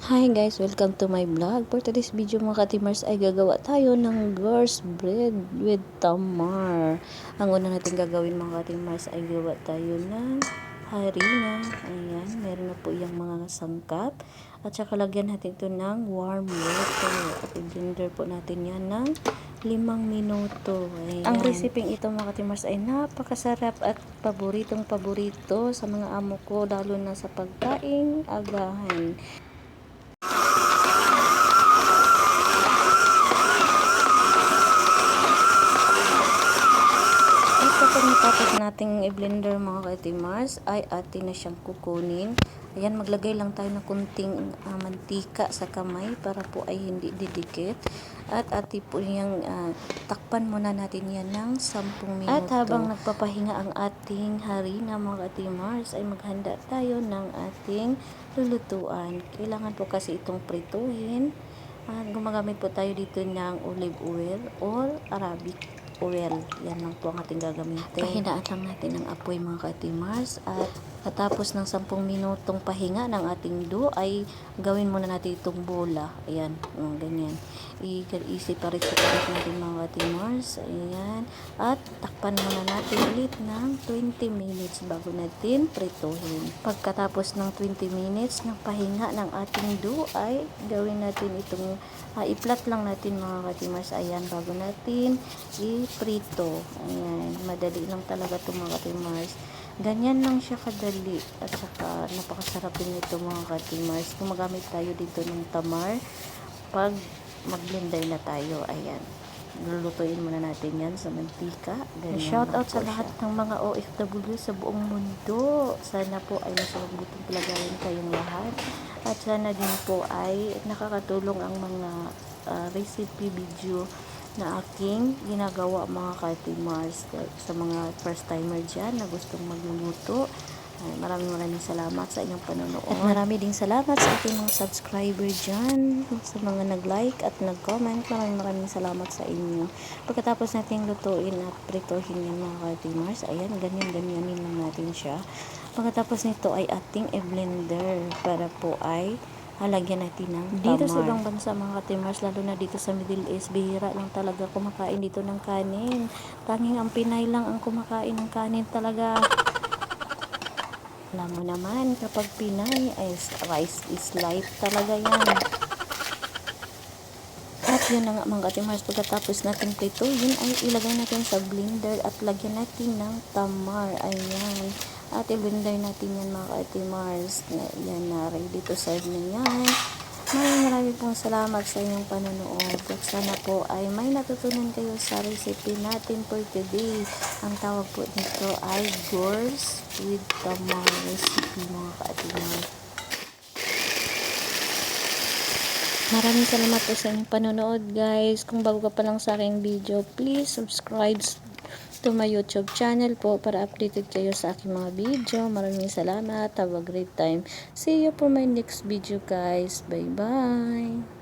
Hi guys, welcome to my vlog. For today's video mga katimers ay gagawa tayo ng girls bread with tamar. Ang una natin gagawin mga katimers ay gawa tayo ng harina. Ayan, meron na po yung mga sangkap. At saka lagyan natin ito ng warm water. At i-blender po natin yan ng 5 minuto. Ayan. Ang reseping ito mga katimers ay napakasarap at paboritong-paborito sa mga amo ko, lalo na sa pagkaing agahan. Tapos nating i-blender mga ka-timars ay atin na siyang kukunin. Ayan, maglagay lang tayo ng kunting mantika sa kamay para po ay hindi didikit. At atin po yung takpan muna natin yan ng 10 minuto. At habang nagpapahinga ang ating harina mga ka-timars ay maghanda tayo ng ating lulutuan. Kailangan po kasi itong prituhin. Gumagamit po tayo dito ng olive oil or Arabic oil. Yan lang po ang ating gagamitin. Pahinaan lang natin ang apoy mga ka-timars at katapos ng 10 minutong pahinga ng ating dough ay gawin muna natin itong bola. Ayan, ganyan. I-separate natin mga ka-timars. Ayan. At takpan muna natin ulit ng 20 minutes bago natin prituhin. Pagkatapos ng 20 minutes ng pahinga ng ating dough ay gawin natin itong i-flat lang natin mga ka-timars. Ayan, bago natin i-prito. Ayan, madali lang talaga ito mga ka-timars. Ganyan lang siya kadali at saka napakasarap din ito mga ka-timars. Gumagamit tayo dito ng tamar pag mag-blender na tayo. Ayan, lulutuin muna natin yan sa mantika. Shout out sa lahat ng mga OFW sa buong mundo. Sana po ay nasa magbuting palagayan kayong lahat. At sana din po ay nakakatulong ang mga recipe video na aking ginagawa mga ka-timars sa mga first timer dyan na gustong magluluto. Maraming salamat sa inyong panonood. At marami ding salamat sa ating mga subscriber dyan, sa mga nag-like at nag-comment. Maraming salamat sa inyo. Pagkatapos natin lutuin at pritohin yung mga ka-timars, ayan, ganyan-ganyanin lang natin siya. Pagkatapos nito ay ating i-blender para po ay halagyan natin ng tamar. Dito sa ibang bansa mga ka-timars, lalo na dito sa Middle East, bihira lang talaga kumakain dito ng kanin. Tanging ang Pinay lang ang kumakain ng kanin talaga. Alam mo naman, kapag Pinay, rice is life talaga yan. At yun na nga mga ka-timars, pagkatapos natin prituhin ay ilagay natin sa blender at lagyan natin ng tamar. Ayan. At i-blender natin yan mga ka-timars. Yan na, ready to serve na yan. Maraming pong salamat sa inyong panonood. At sana po ay may natutunan kayo sa recipe natin for today. Ang tawag po nito ay girls with tamar recipe mga ka-timars. Maraming salamat po sa inyong panonood guys. Kung bago ka pa lang sa aking video, please subscribe to my YouTube channel po para updated kayo sa aking mga video. Maraming salamat. Have a great time. See you for my next video guys. Bye bye.